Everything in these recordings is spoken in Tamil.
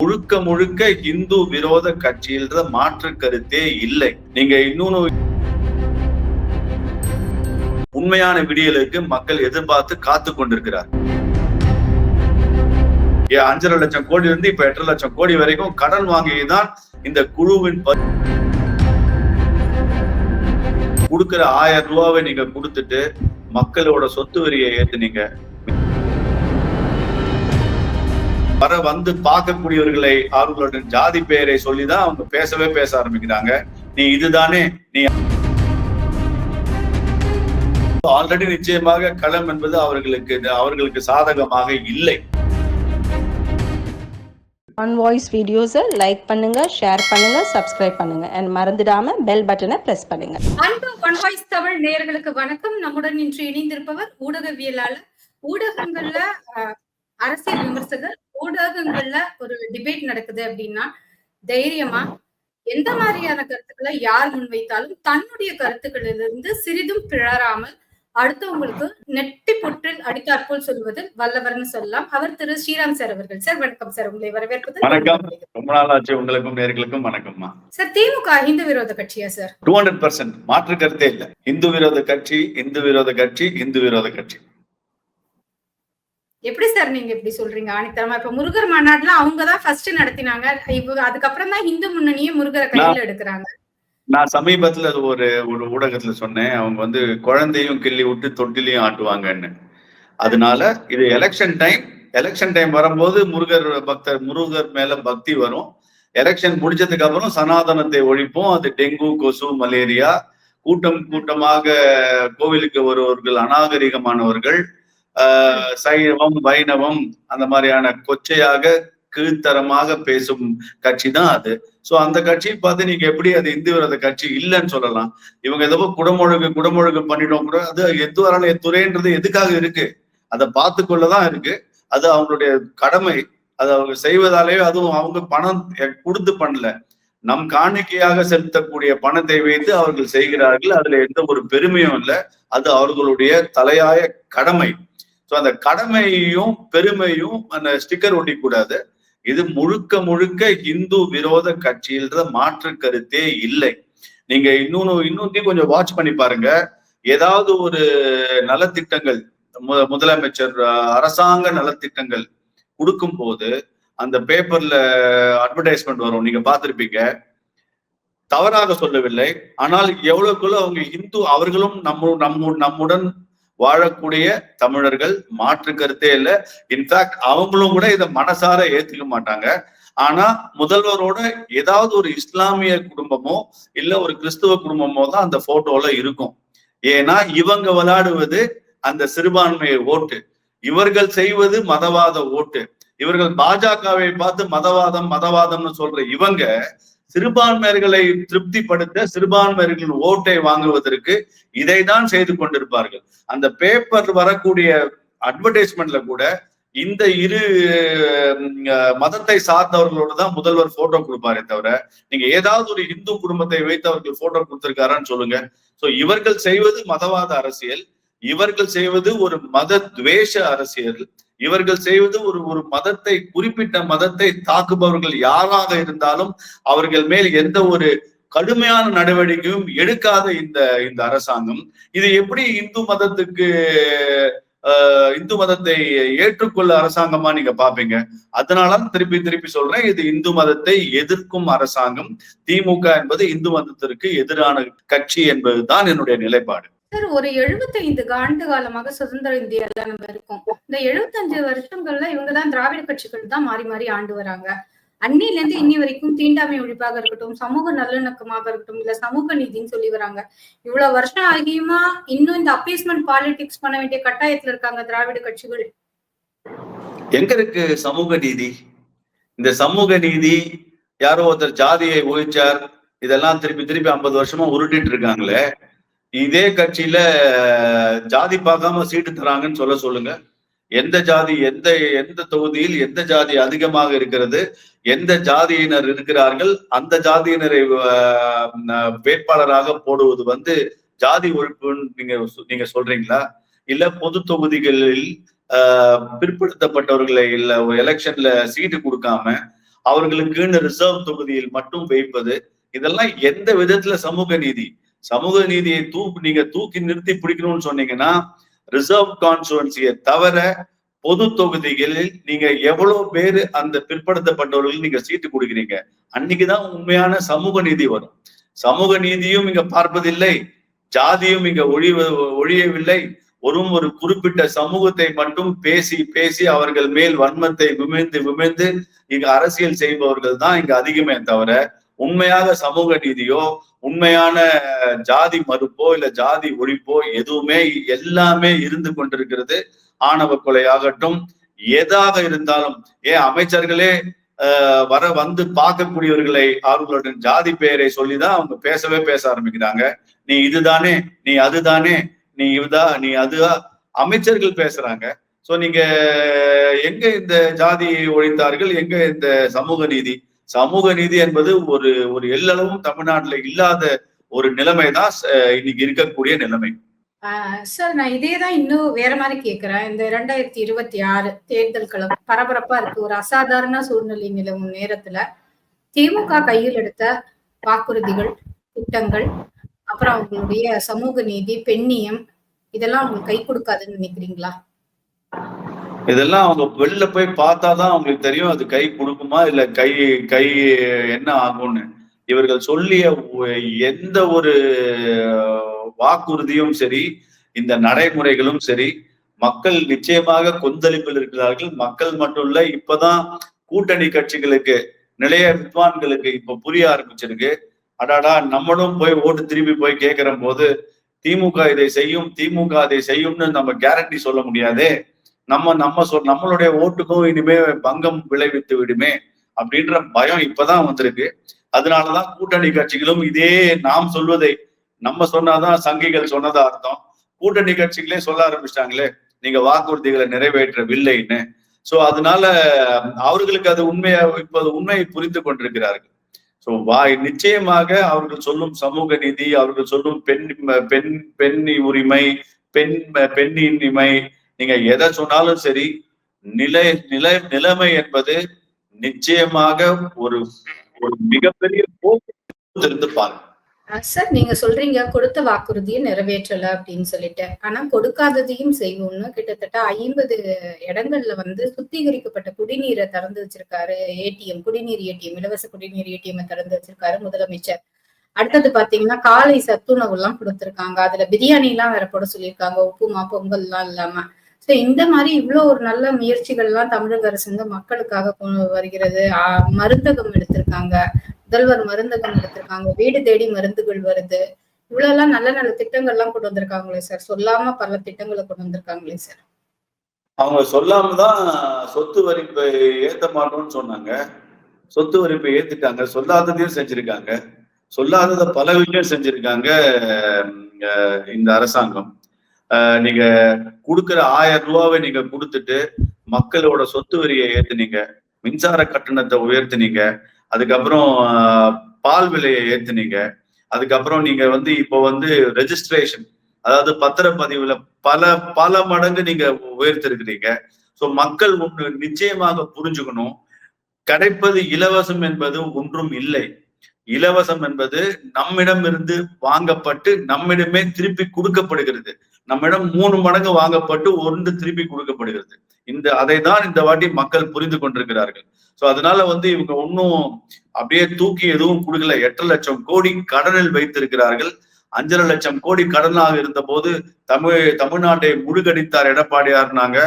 முழுக்க முழுக்க இந்து விரோத கட்சியில்ற மாற்று கருத்தே இல்லை. நீங்க இன்னொன்னு உண்மையான விடியலுக்கு மக்கள் எதிர்பார்த்து காத்து கொண்டிருக்கிறார். 5.5 லட்சம் கோடி இருந்து இப்ப 8 லட்சம் கோடி வரைக்கும் கடன் வாங்கிதான் இந்த குழுவின் கொடுக்கிற 1000 ரூபாவை நீங்க கொடுத்துட்டு மக்களோட சொத்து வரியை ஏத்துனீங்க. வர வந்து பார்க்கக்கூடியவர்களை அவர்களுடைய ஜாதி பெயரை சொல்லிதான் அவங்க பேச ஆரம்பிக்கிறாங்க. நீ இதுதானே நீ ஆல்ரெடி நிச்சயமாக களம் என்பது அவர்களுக்கு சாதகமாக இல்லை. ஒன் வாய்ஸ் வீடியோஸை லைக் பண்ணுங்க, ஷேர் பண்ணுங்க, சப்ஸ்கிரைப் பண்ணுங்க and மறந்துடாம பெல் பட்டனை பிரஸ் பண்ணுங்க. அன்பு ஒன் வாய்ஸ் தமிழ் நேயர்களுக்கு வணக்கம். நம்முடன் இன்று இணைந்திருப்பவர் ஊடகவியலாளர், ஊடகங்கள்ல அரசியல் விமர்சகர், ஊடகங்கள்ல ஒரு டிபேட் நடக்குது அப்படின்னா தைரியமா எந்த மாதிரியான கருத்துக்களை யார் முன்வைத்தாலும் தன்னுடைய கருத்துக்களிலிருந்து சிறிதும் பிழறாமல் அடுத்தவங்களுக்கு நெட்டி பொற்றில் அடித்தாற்போல் சொல்வதில் வல்லவர்னு சொல்லலாம். அவர் திரு ஸ்ரீராம் சார் அவர்கள். சார் வணக்கம் சார், உங்களை வரவேற்பது. வணக்கம், ரொம்ப நாள் ஆச்சு. உங்களுக்கும் நேயர்களுக்கும் வணக்கம்மா. சார், திமுக இந்து விரோத கட்சியா சார்? 200% மாற்று கருத்தே இல்ல. இந்து விரோத கட்சி, இந்து விரோத கட்சி, இந்து விரோத கட்சி. எப்படி சார் நீங்க எப்படி சொல்றீங்க ஆணித்தரமா? இப்ப முருகர் மாநாடுலாம் அவங்கதான் ஃபர்ஸ்ட் நடத்தினாங்க. அதுக்கப்புறம் தான் இந்து முன்னணியே முருகரை கையில எடுக்கிறாங்க. நான் சமீபத்துல ஒரு ஊடகத்துல சொன்னேன், அவங்க குழந்தையும் கிள்ளி விட்டு தொட்டிலையும் ஆட்டுவாங்கன்னு. அதனால இது எலெக்ஷன் டைம் வரும்போது முருகர் மேல பக்தி வரும். எலெக்ஷன் முடிஞ்சதுக்கு அப்புறம் சனாதனத்தை ஒழிப்போம். அது டெங்கு, கொசு, மலேரியா, கூட்டமாக கோவிலுக்கு வருவவர்கள் அநாகரிகமானவர்கள், சைவம் வைணவம் அந்த மாதிரியான கொச்சையாக கீழ்த்தரமாக பேசும் கட்சி தான் அது. சோ அந்த கட்சியை பார்த்து நீங்க எப்படி அது இந்து விரோத கட்சி இல்லைன்னு சொல்லலாம்? இவங்க ஏதோ குடமுழுகு பண்ணிட்டோம் கூட, அது எதுவரான துறைன்றது எதுக்காக இருக்கு? அதை பார்த்து கொள்ளதான் இருக்கு. அது அவங்களுடைய கடமை. அது அவங்க செய்வதாலேயே, அதுவும் அவங்க பணம் கொடுத்து பண்ணல, நம் காணிக்கையாக செலுத்தக்கூடிய பணத்தை வைத்து அவர்கள் செய்கிறார்கள். அதுல எந்த ஒரு பெருமையும் இல்லை. அது அவர்களுடைய தலையாய கடமை. சோ அந்த கடமையும் பெருமையும் அந்த ஸ்டிக்கர் ஒட்டிக்கூடாது. இது முழுக்க முழுக்க இந்து விரோத கட்சியில்ற மாற்று கருத்தே இல்லை. நீங்க இன்னொன்னையும் கொஞ்சம் வாட்ச் பண்ணி பாருங்க. ஏதாவது ஒரு நலத்திட்டங்கள், முதலமைச்சர் அரசாங்க நலத்திட்டங்கள் கொடுக்கும் போது அந்த பேப்பர்ல அட்வர்டைஸ்மெண்ட் வரும், நீங்க பார்த்திருப்பீங்க. தவறாக சொல்லவில்லை, ஆனால் எவ்வளவுக்குள்ள அவங்க இந்து, அவர்களும் நம்முடன் வாழக்கூடிய தமிழர்கள், மாற்று கருத்தே இல்லை. இன்ஃபேக்ட் அவங்களும் கூட இதை மனசார ஏத்துக்க மாட்டாங்க. ஆனா முதல்வரோட ஏதாவது ஒரு இஸ்லாமிய குடும்பமோ இல்ல ஒரு கிறிஸ்துவ குடும்பமோ தான் அந்த போட்டோல இருக்கும். ஏன்னா இவங்க விளையாடுவது அந்த சிறுபான்மையை ஓட்டு, இவர்கள் செய்வது மதவாத ஓட்டு. இவர்கள் பாஜகவை பார்த்து மதவாதம்னு சொல்ற இவங்க சிறுபான்மையர்களை திருப்திப்படுத்த, சிறுபான்மையர்களின் ஓட்டை வாங்குவதற்கு இதைதான் செய்து கொண்டிருப்பார்கள். அந்த பேப்பர் வரக்கூடிய அட்வர்டைஸ்மெண்ட்ல கூட இந்த இரு மதத்தை சார்ந்தவர்களோட தான் முதல்வர் போட்டோ கொடுப்பாரே தவிர, நீங்க ஏதாவது ஒரு இந்து குடும்பத்தை வைத்து அவர்கள் போட்டோ கொடுத்திருக்காரான்னு சொல்லுங்க. சோ இவர்கள் செய்வது மதவாத அரசியல், இவர்கள் செய்வது ஒரு மத துவேஷ அரசியல், இவர்கள் செய்வது ஒரு மதத்தை, குறிப்பிட்ட மதத்தை தாக்குபவர்கள் யாராக இருந்தாலும் அவர்கள் மேல் எந்த ஒரு கடுமையான நடவடிக்கையும் எடுக்காத இந்த அரசாங்கம், இது எப்படி இந்து மதத்தை ஏற்றுக்கொள்ள அரசாங்கமா நீங்க பாப்பீங்க? அதனால திருப்பி சொல்றேன், இது இந்து மதத்தை எதிர்க்கும் அரசாங்கம். திமுக என்பது இந்து மதத்திற்கு எதிரான கட்சி என்பதுதான் என்னுடைய நிலைப்பாடு. சார், ஒரு 75 ஆண்டு காலமாக சுதந்திர இந்தியால நம்ம இருக்கோம். இந்த 75 வருஷங்கள்ல இவங்கதான் திராவிட கட்சிகள் தான் மாறி ஆண்டு வராங்க. அன்னில இருந்து இன்னி வரைக்கும் தீண்டாமை ஒழிப்பாக இருக்கட்டும், சமூக நல்லிணக்கமாக இருக்கட்டும், இல்ல சமூக நீதினு சொல்லி வராங்க. இவ்வளவு வருஷம் ஆகியுமா இன்னும் இந்த அப்பீஸ்மெண்ட் பாலிடிக்ஸ் பண்ண வேண்டிய கட்டாயத்துல இருக்காங்க திராவிட கட்சிகள். எங்க இருக்கு சமூக நீதி? இந்த சமூக நீதி யாரோ ஒருத்தர் ஜாதியை ஒழிச்சார், இதெல்லாம் திருப்பி 50 வருஷமா உருட்டிட்டு இருக்காங்களே. இதே கட்சியில ஜாதி பார்க்காம சீட்டு தராங்கன்னு சொல்லுங்க. எந்த ஜாதி, எந்த தொகுதியில் எந்த ஜாதி அதிகமாக இருக்கிறது, எந்த ஜாதியினர் இருக்கிறார்கள், அந்த ஜாதியினரை வேட்பாளராக போடுவது ஜாதி ஒழிப்புன்னு நீங்க சொல்றீங்களா? இல்ல பொது தொகுதிகளில் பிற்படுத்தப்பட்டவர்களை இல்ல எலெக்ஷன்ல சீட்டு கொடுக்காம அவர்களுக்குன்னு ரிசர்வ் தொகுதியில் மட்டும் வைப்பது, இதெல்லாம் எந்த விதத்துல சமூக நீதி? சமூக நீதியை நீங்க தூக்கி நிறுத்தி பிடிக்கணும்னு சொன்னீங்கன்னா, ரிசர்வ் கான்ஸ்டுவன்சியை தவிர பொது தொகுதிகளில் நீங்க எவ்வளவு பேரு அந்த பிற்படுத்தப்பட்டவர்கள் நீங்க சீட்டு கொடுக்குறீங்க? அன்னைக்குதான் உண்மையான சமூக நீதி வரும். சமூக நீதியும் இங்க பார்ப்பதில்லை, ஜாதியும் இங்க ஒழியவில்லை. ஒரு குறிப்பிட்ட சமூகத்தை மட்டும் பேசி பேசி அவர்கள் மேல் வன்மத்தை விமிழ்ந்து இங்க அரசியல் செய்பவர்கள் தான் இங்க அதிகமே தவிர, உண்மையாக சமூக நீதியோ உண்மையான ஜாதி மறுப்போ இல்ல ஜாதி ஒழிப்போ எதுவுமே எல்லாமே இருந்து கொண்டிருக்கிறது. ஆணவ கொலையாகட்டும், எதாக இருந்தாலும், ஏன் அமைச்சர்களே வந்து பார்க்கக்கூடியவர்களை அவர்களுடைய ஜாதி பெயரை சொல்லிதான் அவங்க பேச ஆரம்பிக்கிறாங்க. நீ இதுதானே, நீ அதுதானே, நீ நீ அதுதான் அமைச்சர்கள் பேசுறாங்க. சோ நீங்க எங்க இந்த ஜாதியை ஒழித்தார்கள்? எங்க இந்த சமூக நீதி? சமூக நீதி என்பது ஒரு எல்லளவும் தமிழ்நாட்டுல இல்லாத ஒரு நிலைமைதான் இன்னைக்கு இருக்கக்கூடிய நிலைமை. சார், நான் இதேதான் இன்னும் வேற மாதிரி கேட்கிறேன். இந்த 2026 தேர்தல் களம் பரபரப்பா இருக்கு. ஒரு அசாதாரண சூழ்நிலை நிலவும் நேரத்துல திமுக கையில் எடுத்த வாக்குறுதிகள், திட்டங்கள், அப்புறம் அவங்களுடைய சமூக நீதி, பெண்ணியம், இதெல்லாம் அவங்களுக்கு கை கொடுக்காதுன்னு நினைக்கிறீங்களா? இதெல்லாம் அவங்க வெளில போய் பார்த்தாதான் அவங்களுக்கு தெரியும் அது கை கொடுக்குமா இல்ல கை என்ன ஆகும்னு. இவர்கள் சொல்லிய எந்த ஒரு வாக்குறுதியும் சரி, இந்த நடைமுறைகளும் சரி, மக்கள் நிச்சயமாக கொந்தளிப்பில் இருக்கிறார்கள். மக்கள் மட்டும் இல்ல, இப்பதான் கூட்டணி கட்சிகளுக்கு, நிலைய வித்வான்களுக்கு இப்ப புரிய ஆரம்பிச்சிருக்கு. அடாடா, நம்மளும் போய் ஓட்டு திரும்பி போய் கேட்கிற போது திமுக இதை செய்யும், திமுக அதை செய்யும்னு நம்ம கேரண்டி சொல்ல முடியாதே. நம்மளுடைய ஓட்டுக்கும் இனிமே பங்கம் விளைவித்து விடுமே அப்படின்ற பயம் இப்பதான் வந்திருக்கு. அதனாலதான் கூட்டணி கட்சிகளும் இதே நாம் சொல்வதை நம்ம சொன்னாதான் சங்கிகள் சொன்னதா அர்த்தம். கூட்டணி கட்சிகளே சொல்ல ஆரம்பிச்சிட்டாங்களே, நீங்க வாக்குறுதிகளை நிறைவேற்றவில்லைன்னு. சோ அதனால அவர்களுக்கு அது உண்மையை புரிந்து கொண்டிருக்கிறார்கள். சோ நிச்சயமாக அவர்கள் சொல்லும் சமூக நீதி, அவர்கள் சொல்லும் பெண் உரிமை, பெண்ணின்மை, நீங்க எதை சொன்னாலும் சரி, நிலைமை என்பது நிச்சயமாக ஒரு மிகப்பெரிய போக்கு இருந்து பாருங்க. சார், நீங்க சொல்றீங்க கொடுத்த வாக்குறுதியை நிறைவேற்றல அப்படின்னு சொல்லிட்டு. ஆனா கொடுக்காததையும் செய்வோம்னு கிட்டத்தட்ட 50 இடங்கள்ல சுத்திகரிக்கப்பட்ட குடிநீரை திறந்து வச்சிருக்காரு. குடிநீர் ஏடிஎம், இலவச குடிநீர் ஏடிஎம் திறந்து வச்சிருக்காரு முதலமைச்சர். அடுத்தது பாத்தீங்கன்னா காலை சத்துணவு எல்லாம் கொடுத்திருக்காங்க. அதுல பிரியாணி எல்லாம் வேற போட சொல்லியிருக்காங்க, உப்புமா பொங்கல் எல்லாம் இல்லாம. சோ இந்த மாதிரி இவ்வளவு ஒரு நல்ல முயற்சிகள் எல்லாம் தமிழக அரசு மக்களுக்காக வருகிறது. மருந்தகம் எடுத்திருக்காங்க, முதல்வர் மருந்தகம் எடுத்திருக்காங்க, வீடு தேடி மருந்துகள் வருது. இவ்வளவு எல்லாம் நல்ல நல்ல திட்டங்கள் எல்லாம் கொண்டு வந்திருக்காங்களே சார். சொல்லாம பல திட்டங்களை கொண்டு வந்திருக்காங்களே சார். அவங்க சொல்லாமதான் சொத்து வரிப்பை ஏத்த மாட்டோம்னு சொன்னாங்க. சொத்து வரிப்பை ஏத்துட்டாங்க. சொல்லாததையும் செஞ்சிருக்காங்க. சொல்லாதத பல விஷயம் செஞ்சிருக்காங்க இந்த அரசாங்கம். நீங்க கொடுக்குற 1000 ரூபாவை நீங்க கொடுத்துட்டு மக்களோட சொத்து வரியை ஏத்துனீங்க, மின்சார கட்டணத்தை உயர்த்தினீங்க, அதுக்கப்புறம் பால் விலையை ஏத்துனீங்க, அதுக்கப்புறம் நீங்க இப்போ ரெஜிஸ்ட்ரேஷன், அதாவது பத்திரப்பதிவுல பல மடங்கு நீங்க உயர்த்திருக்கிறீங்க. சோ மக்கள் ஒன்று நிச்சயமாக புரிஞ்சுக்கணும், கிடைப்பது இலவசம் என்பது ஒன்றும் இல்லை. இலவசம் என்பது நம்மிடம் இருந்து வாங்கப்பட்டு நம்மிடமே திருப்பி கொடுக்கப்படுகிறது. நம்மிடம் 3 மடங்கு வாங்கப்பட்டு 1 திருப்பி கொடுக்கப்படுகிறது. அதைதான் இந்த வாட்டி மக்கள் புரிந்து கொண்டிருக்கிறார்கள். சோ அதனால இவங்க ஒன்னும் அப்படியே தூக்கி எதுவும் கொடுக்கல. 8 லட்சம் கோடி கடனில் வைத்திருக்கிறார்கள். 5.5 லட்சம் கோடி கடனாக இருந்த போது தமிழ்நாட்டை முழுகடித்தார் எடப்பாடியார்னாங்க.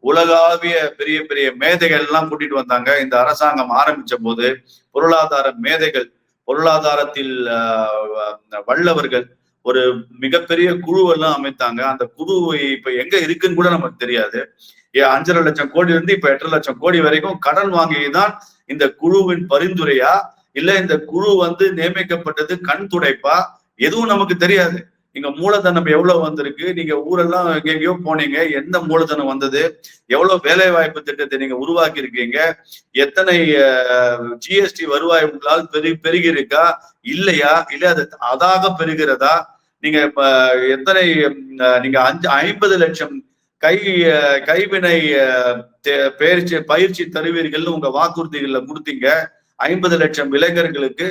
உலகாவிய பெரிய பெரிய மேதைகள் எல்லாம் கூட்டிட்டு வந்தாங்க. இந்த அரசாங்கம் ஆரம்பிச்ச போது பொருளாதார மேதைகள், பொருளாதாரத்தில் வல்லவர்கள் ஒரு மிகப்பெரிய குழுவெல்லாம் அமைத்தாங்க. அந்த குழு இப்ப எங்க இருக்குன்னு கூட நமக்கு தெரியாது. 5.5 லட்சம் கோடி இருந்து இப்ப 8 லட்சம் கோடி வரைக்கும் கடன் வாங்கிதான் இந்த குழுவின் பரிந்துரையா இல்ல இந்த குழு நியமிக்கப்பட்டது கண் துடைப்பா எதுவும் நமக்கு தெரியாது. இங்க மூலதனம் எவ்வளவு வந்திருக்கு, நீங்க ஊரெல்லாம் எங்கெங்கயோ போனீங்க, எந்த மூலதனம் வந்தது, எவ்வளவு வேலை வாய்ப்பு திட்டத்தை நீங்க உருவாக்கி இருக்கீங்க, எத்தனை ஜிஎஸ்டி வருவாய் உங்களால் பெருகிருக்கா இல்லையா, இல்ல அது அதாக பெருகிறதா, நீங்க எத்தனை நீங்க 50 லட்சம் கைவினை பயிற்சி தருவீர்கள் உங்க வாக்குறுதிகள்ல கொடுத்தீங்க. 50 லட்சம் இளைஞர்களுக்கு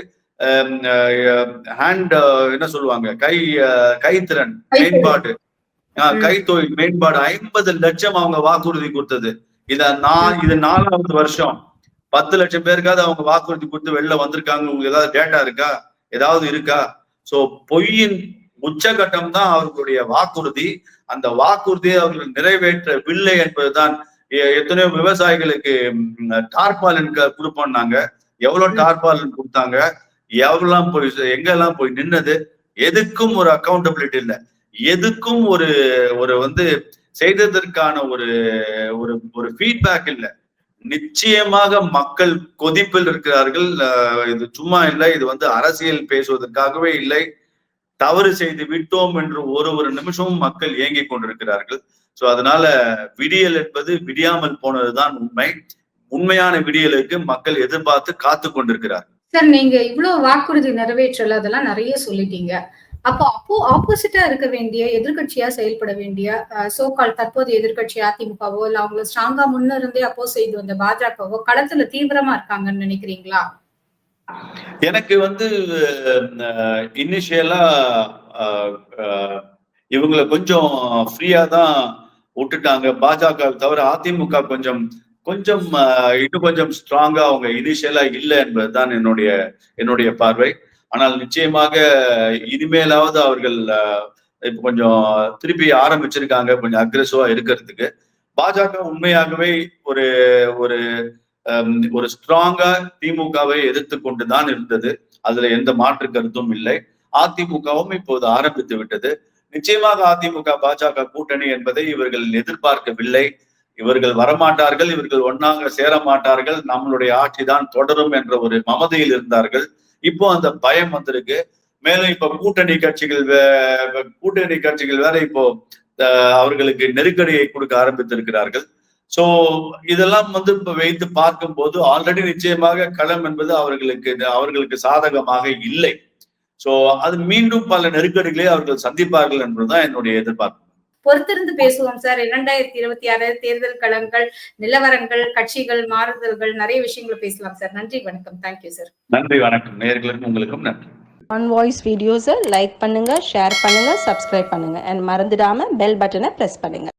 ஹேண்ட் என்ன சொல்லுவாங்க, கைத்திறன் மேம்பாடு, கைத்தொழில் மேம்பாடு 50 லட்சம் அவங்க வாக்குறுதி கொடுத்தது. இது 4வது வருஷம். 10 லட்சம் பேருக்காவது அவங்க வாக்குறுதி கொடுத்து வெளில வந்திருக்காங்க. உங்களுக்கு ஏதாவது டேட்டா இருக்கா? ஏதாவது இருக்கா? சோ பொய்யின் உச்சகட்டம் தான் அவர்களுடைய வாக்குறுதி. அந்த வாக்குறுதியை அவர்கள் நிறைவேற்றவில்லை என்பதுதான். எத்தனையோ விவசாயிகளுக்கு டார்பாலின் கொடுப்போம்னாங்க. எவ்வளவு டார்பாலின் கொடுத்தாங்க? எவ்வளவு போய் எங்கெல்லாம் போய் நின்னது? எதுக்கும் ஒரு அக்கௌண்டபிலிட்டி இல்லை. எதுக்கும் ஒரு செய்ததற்கான ஒரு ஃபீட்பேக் இல்லை. நிச்சயமாக மக்கள் கொதிப்பில் இருக்கிறார்கள். இது சும்மா இல்லை, இது அரசியல் பேசுவதற்காகவே இல்லை. தவறு செய்து விட்டோம் என்று ஒரு நிமிஷமும் மக்கள் ஏங்கிக் கொண்டிருக்கிறார்கள். சோ அதனால விடியல் என்பது விடியாமல் போனதுதான் உண்மை. உண்மையான விடியலுக்கு மக்கள் எதிர்பார்த்து காத்து கொண்டிருக்கிறார். சார், நீங்க இவ்வளவு வாக்குறுதி நிறைவேற்றல, அதெல்லாம் நிறைய சொல்லிட்டீங்க. அப்போ ஆப்போசிட்டா இருக்க வேண்டிய எதிர்கட்சியா செயல்பட வேண்டிய சோகால் தற்போதைய எதிர்கட்சி அதிமுகவோ இல்ல அவங்கள ஸ்ட்ராங்கா முன்னிருந்தே அப்போஸ் செய்து வந்த பாஜகவோ களத்துல தீவிரமா இருக்காங்கன்னு நினைக்கிறீங்களா? எனக்கு இனிஷியலா இவங்களை கொஞ்சம் ஃப்ரீயா தான் விட்டுட்டாங்க. பாஜக தவிர அதிமுக கொஞ்சம் இன்னும் கொஞ்சம் ஸ்ட்ராங்கா அவங்க இனிஷியலா இல்லை என்பதுதான் என்னுடைய பார்வை. ஆனால் நிச்சயமாக இனிமேலாவது அவர்கள் இப்ப கொஞ்சம் திருப்பி ஆரம்பிச்சிருக்காங்க கொஞ்சம் அக்ரெசிவா இருக்கிறதுக்கு. பாஜக உண்மையாகவே ஒரு ஸ்ட்ராங்கா திமுகவை எதிர்த்து கொண்டுதான் இருந்தது. அதுல எந்த மாற்று கருத்தும் இல்லை. அதிமுகவும் இப்போது ஆரம்பித்து விட்டது. நிச்சயமாக அதிமுக பாஜக கூட்டணி என்பதை இவர்கள் எதிர்பார்க்கவில்லை. இவர்கள் வரமாட்டார்கள், இவர்கள் ஒன்னாக சேர மாட்டார்கள், நம்மளுடைய ஆட்சி தான் தொடரும் என்ற ஒரு மமதையில் இருந்தார்கள். இப்போ அந்த பயம் வந்திருக்கு. மேலும் இப்ப கூட்டணி கட்சிகள் வேற இப்போ அவர்களுக்கு நெருக்கடியை கொடுக்க ஆரம்பித்திருக்கிறார்கள். சோ இதெல்லாம் இப்ப வைத்து பார்க்கும் போது ஆல்ரெடி நிச்சயமாக களம் என்பது அவர்களுக்கு சாதகமாக இல்லை. சோ அது மீண்டும் பல நெருக்கடிகளை அவர்கள் சந்திப்பார்கள் என்பதுதான் என்னுடைய எதிர்பார்ப்பு. பொறுத்திருந்து பேசுவோம் சார். 2026 தேர்தல் களங்கள், நிலவரங்கள், கட்சிகள், மாறுதல்கள், நிறைய விஷயங்களை பேசலாம் சார். நன்றி, வணக்கம். Thank you sir. நன்றி, வணக்கம். நேயர்களுக்கும் உங்களுக்கும் நன்றி. ஆன் வாய்ஸ் வீடியோஸை லைக் பண்ணுங்க, ஷேர் பண்ணுங்க, சப்ஸ்கிரைப் பண்ணுங்க. அண்ட் மறந்துடாம பெல் பட்டனை பிரஸ் பண்ணுங்க.